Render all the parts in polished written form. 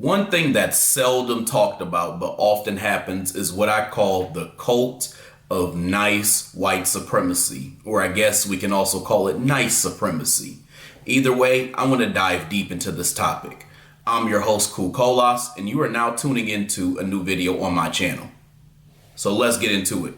One thing that's seldom talked about but often happens is what I call the cult of nice white supremacy, or I guess we can also call it nice supremacy. Either way, I want to dive deep into this topic. I'm your host, Cool Colas, and you are now tuning into a new video on my channel. So let's get into it.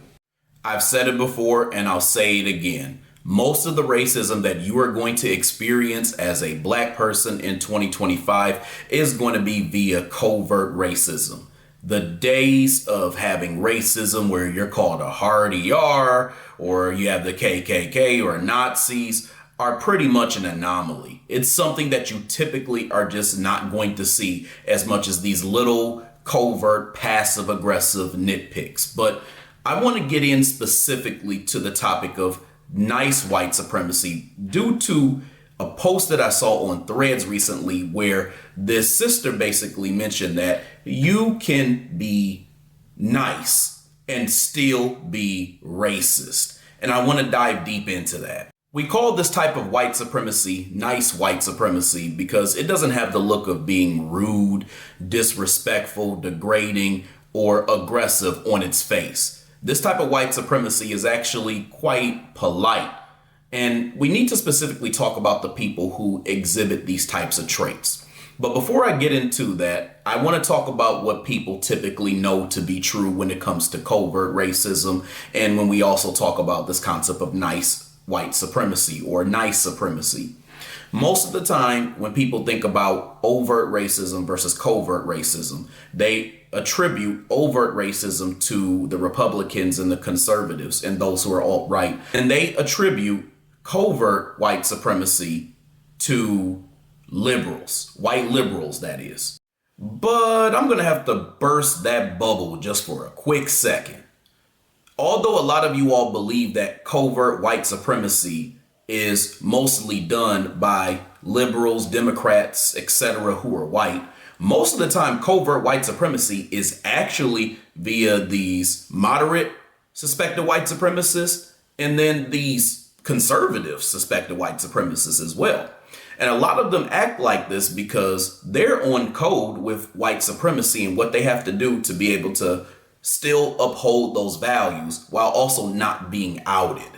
I've said it before and I'll say it again. Most of the racism that you are going to experience as a black person in 2025 is going to be via covert racism. The days of having racism where you're called a hard ER or you have the KKK or Nazis are pretty much an anomaly. It's something that you typically are just not going to see as much as these little covert passive aggressive nitpicks. But I want to get in specifically to the topic of nice white supremacy due to a post that I saw on Threads recently where this sister basically mentioned that you can be nice and still be racist. And I want to dive deep into that. We call this type of white supremacy nice white supremacy because it doesn't have the look of being rude, disrespectful, degrading, or aggressive on its face. This type of white supremacy is actually quite polite. And we need to specifically talk about the people who exhibit these types of traits. But before I get into that, I want to talk about what people typically know to be true when it comes to covert racism. And when we also talk about this concept of nice white supremacy or nice supremacy. Most of the time when people think about overt racism versus covert racism, they attribute overt racism to the Republicans and the conservatives and those who are alt-right. And they attribute covert white supremacy to liberals, white liberals, that is. But I'm going to have to burst that bubble just for a quick second. Although a lot of you all believe that covert white supremacy is mostly done by liberals, Democrats, etc., who are white, most of the time covert white supremacy is actually via these moderate suspected white supremacists and then these conservative suspected white supremacists as well. And a lot of them act like this because they're on code with white supremacy and what they have to do to be able to still uphold those values while also not being outed.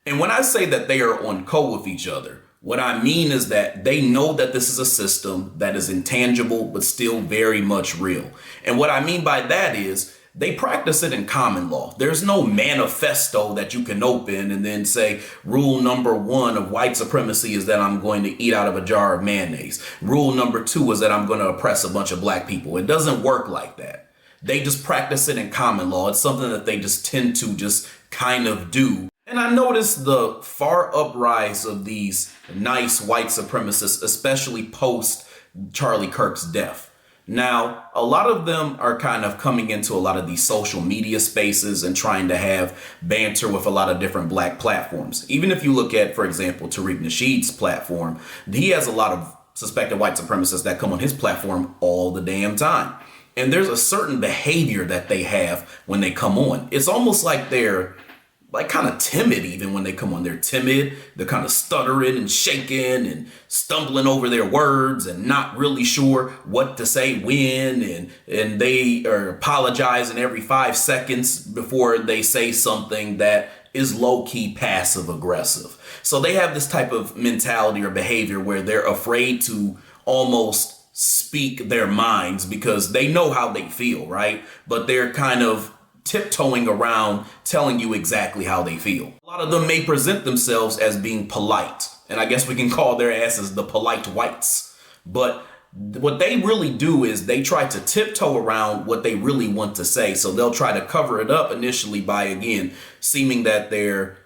And when I say that they are on code with each other, what I mean is that they know that this is a system that is intangible but still very much real. And what I mean by that is they practice it in common law. There's no manifesto that you can open and then say, rule number 1 of white supremacy is that I'm going to eat out of a jar of mayonnaise. Rule number 2 is that I'm going to oppress a bunch of black people. It doesn't work like that. They just practice it in common law. It's something that they just tend to just kind of do. And I noticed the far uprise of these nice white supremacists, especially post Charlie Kirk's death. Now, a lot of them are kind of coming into a lot of these social media spaces and trying to have banter with a lot of different black platforms. Even if you look at, for example, Tariq Nasheed's platform, he has a lot of suspected white supremacists that come on his platform all the damn time. And there's a certain behavior that they have when they come on. It's almost like they're like kind of timid even when they come on. They're timid. They're kind of stuttering and shaking and stumbling over their words and not really sure what to say when. And they are apologizing every 5 seconds before they say something that is low-key passive aggressive. So they have this type of mentality or behavior where they're afraid to almost speak their minds because they know how they feel, right? But they're kind of tiptoeing around telling you exactly how they feel. A lot of them may present themselves as being polite, and I guess we can call their asses the polite whites. But what they really do is they try to tiptoe around what they really want to say. So they'll try to cover it up initially by, again, seeming that they're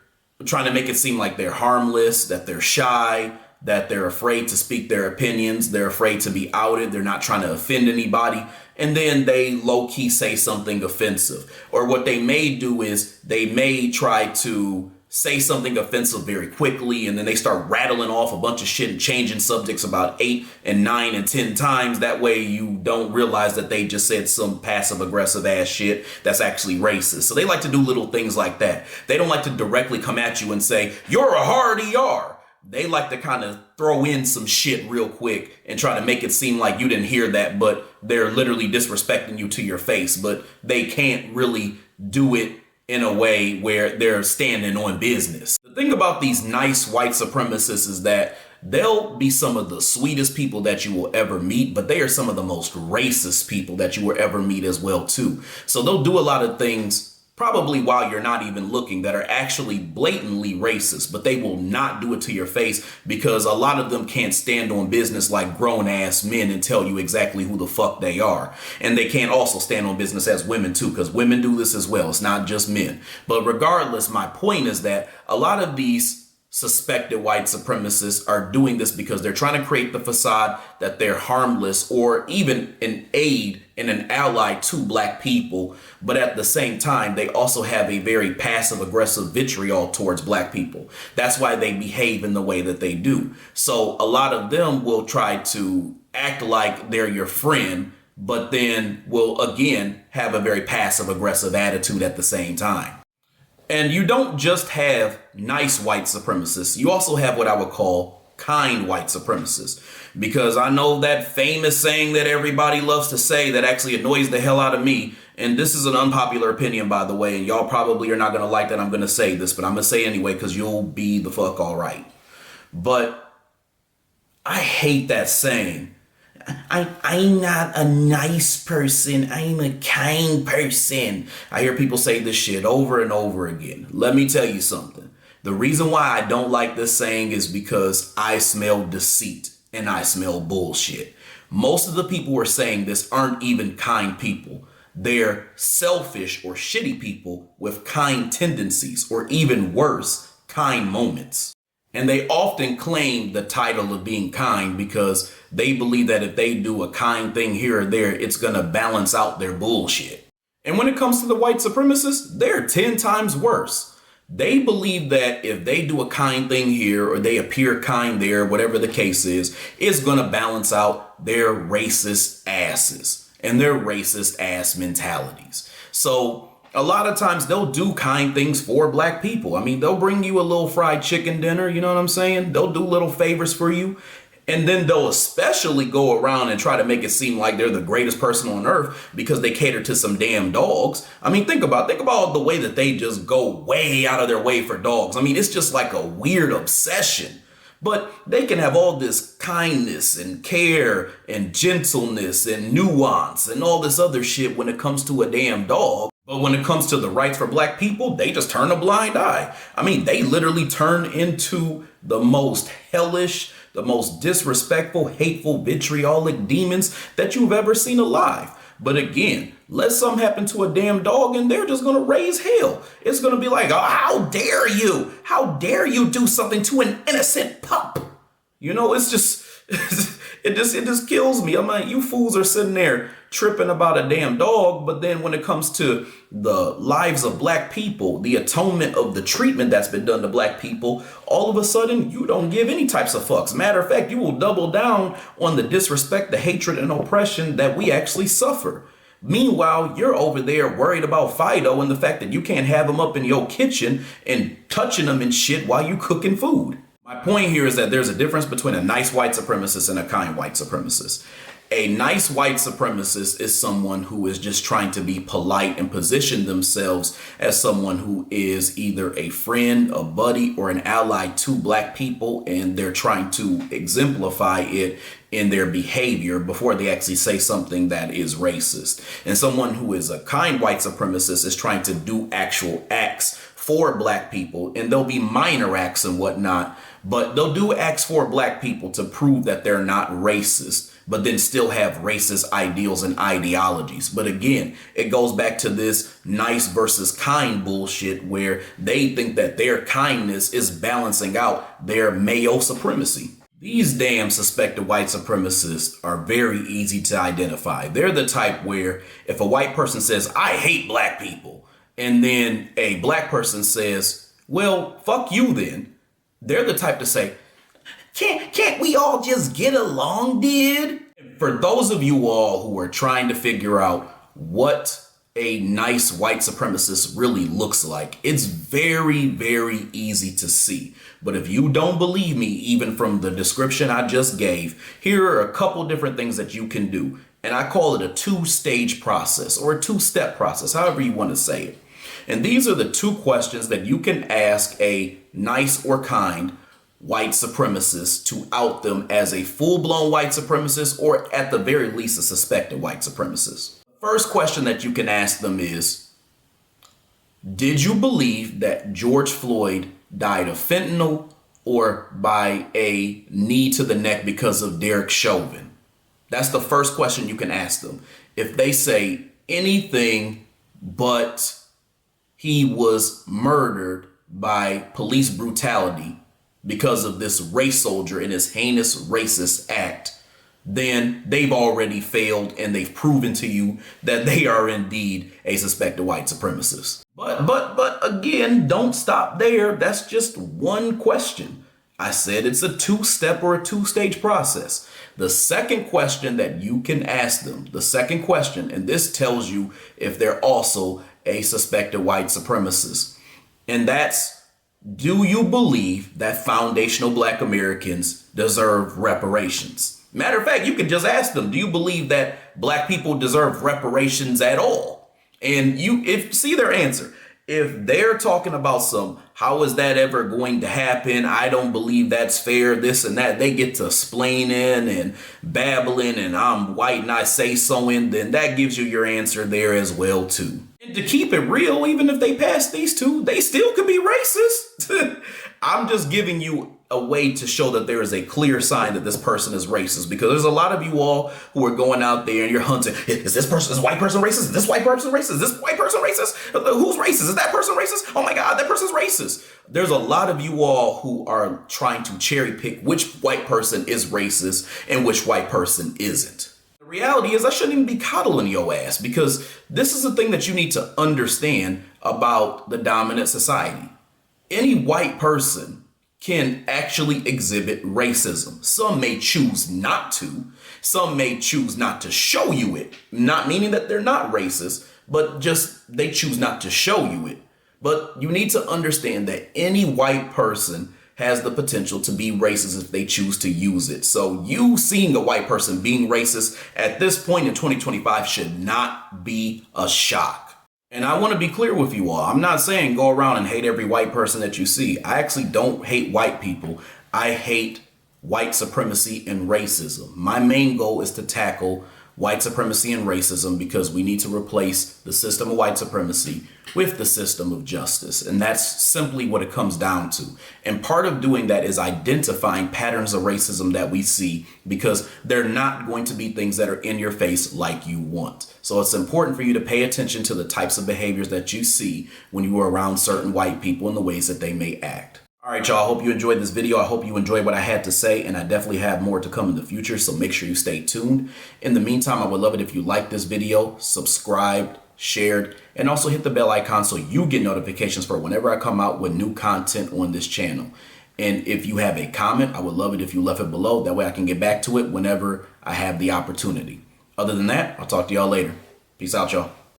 trying to make it seem like they're harmless, that they're shy, that they're afraid to speak their opinions, they're afraid to be outed, they're not trying to offend anybody, and then they low-key say something offensive. Or what they may do is they may try to say something offensive very quickly, and then they start rattling off a bunch of shit and changing subjects about 8 and 9 and 10 times. That way you don't realize that they just said some passive aggressive ass shit that's actually racist. So they like to do little things like that. They don't like to directly come at you and say, you're a hard ER. they like to kind of throw in some shit real quick and try to make it seem like you didn't hear that, but they're literally disrespecting you to your face. But they can't really do it in a way where they're standing on business. The thing about these nice white supremacists is that they'll be some of the sweetest people that you will ever meet, but they are some of the most racist people that you will ever meet as well too. So they'll do a lot of things probably while you're not even looking that are actually blatantly racist, but they will not do it to your face because a lot of them can't stand on business like grown ass men and tell you exactly who the fuck they are. And they can't also stand on business as women too, because women do this as well. It's not just men. But regardless, my point is that a lot of these suspected white supremacists are doing this because they're trying to create the facade that they're harmless or even an aid and an ally to black people. But at the same time, they also have a very passive aggressive vitriol towards black people. That's why they behave in the way that they do. So a lot of them will try to act like they're your friend, but then will again have a very passive aggressive attitude at the same time. And you don't just have nice white supremacists. You also have what I would call kind white supremacists. Because I know that famous saying that everybody loves to say that actually annoys the hell out of me. And this is an unpopular opinion, by the way. And y'all probably are not going to like that I'm going to say this, but I'm going to say it anyway because you'll be the fuck all right. But I hate that saying. I'm not a nice person. I'm a kind person. I hear people say this shit over and over again. Let me tell you something. The reason why I don't like this saying is because I smell deceit and I smell bullshit. Most of the people who are saying this aren't even kind people. They're selfish or shitty people with kind tendencies, or even worse, kind moments. And they often claim the title of being kind because they believe that if they do a kind thing here or there, it's going to balance out their bullshit. And when it comes to the white supremacists, they're 10 times worse. They believe that if they do a kind thing here or they appear kind there, whatever the case is, it's going to balance out their racist asses and their racist ass mentalities. So a lot of times they'll do kind things for black people. I mean, they'll bring you a little fried chicken dinner. You know what I'm saying? They'll do little favors for you. And then they'll especially go around and try to make it seem like they're the greatest person on earth because they cater to some damn dogs. I mean, think about the way that they just go way out of their way for dogs. I mean, it's just like a weird obsession. But they can have all this kindness and care and gentleness and nuance and all this other shit when it comes to a damn dog. But when it comes to the rights for black people, they just turn a blind eye. I mean, they literally turn into the most hellish, the most disrespectful, hateful, vitriolic demons that you've ever seen alive. But again, let something happen to a damn dog and they're just going to raise hell. It's going to be like, oh, how dare you? How dare you do something to an innocent pup? You know, it's just, it just kills me. I'm like, you fools are sitting there tripping about a damn dog. But then when it comes to the lives of black people, the atonement of the treatment that's been done to black people, all of a sudden you don't give any types of fucks. Matter of fact, you will double down on the disrespect, the hatred and oppression that we actually suffer. Meanwhile, you're over there worried about Fido and the fact that you can't have him up in your kitchen and touching him and shit while you cooking food. My point here is that there's a difference between a nice white supremacist and a kind white supremacist. A nice white supremacist is someone who is just trying to be polite and position themselves as someone who is either a friend, a buddy, or an ally to black people, and they're trying to exemplify it in their behavior before they actually say something that is racist. And someone who is a kind white supremacist is trying to do actual acts for black people, and they'll be minor acts and whatnot, but they'll do acts for black people to prove that they're not racist, but then still have racist ideals and ideologies. But again, it goes back to this nice versus kind bullshit where they think that their kindness is balancing out their male supremacy. These damn suspected white supremacists are very easy to identify. They're the type where if a white person says, I hate black people, and then a black person says, well, fuck you then, they're the type to say, can't we all just get along, dude? For those of you all who are trying to figure out what a nice white supremacist really looks like. It's very, very easy to see. But if you don't believe me, even from the description I just gave, here are a couple different things that you can do. And I call it a two-stage process or a two-step process, however you want to say it. And these are the two questions that you can ask a nice or kind white supremacist to out them as a full-blown white supremacist, or at the very least a suspected white supremacist. First question that you can ask them is, did you believe that George Floyd died of fentanyl or by a knee to the neck because of Derek Chauvin? That's the first question you can ask them. If they say anything but he was murdered by police brutality because of this race soldier and his heinous racist act, then they've already failed and they've proven to you that they are indeed a suspected white supremacist. But again, don't stop there. That's just one question. I said it's a two-step or a two-stage process. The second question that you can ask them, the second question, and this tells you if they're also a suspected white supremacist, and that's, do you believe that foundational Black Americans deserve reparations? Matter of fact, you can just ask them, do you believe that Black people deserve reparations at all? And see their answer. If they're talking about how is that ever going to happen? I don't believe that's fair, this and that. They get to explaining and babbling and I'm white and I say so, and then that gives you your answer there as well too. And to keep it real, even if they pass these two, they still could be racist. I'm just giving you a way to show that there is a clear sign that this person is racist, because there's a lot of you all who are going out there and you're hunting. Is this white person racist? Is this white person racist? Is this white person racist? Who's racist? Is that person racist? Oh my God, that person's racist. There's a lot of you all who are trying to cherry pick which white person is racist and which white person isn't. The reality is I shouldn't even be coddling your ass, because this is the thing that you need to understand about the dominant society. Any white person can actually exhibit racism. Some may choose not to. Some may choose not to show you it. Not meaning that they're not racist, but just they choose not to show you it. But you need to understand that any white person has the potential to be racist if they choose to use it. So you seeing a white person being racist at this point in 2025 should not be a shock. And I want to be clear with you all. I'm not saying go around and hate every white person that you see. I actually don't hate white people. I hate white supremacy and racism. My main goal is to tackle white supremacy and racism, because we need to replace the system of white supremacy with the system of justice. And that's simply what it comes down to. And part of doing that is identifying patterns of racism that we see, because they're not going to be things that are in your face like you want. So it's important for you to pay attention to the types of behaviors that you see when you are around certain white people and the ways that they may act. All right, y'all, I hope you enjoyed this video. I hope you enjoyed what I had to say, and I definitely have more to come in the future, so make sure you stay tuned. In the meantime, I would love it if you liked this video, subscribed, shared, and also hit the bell icon so you get notifications for whenever I come out with new content on this channel. And if you have a comment, I would love it if you left it below. That way I can get back to it whenever I have the opportunity. Other than that, I'll talk to y'all later. Peace out, y'all.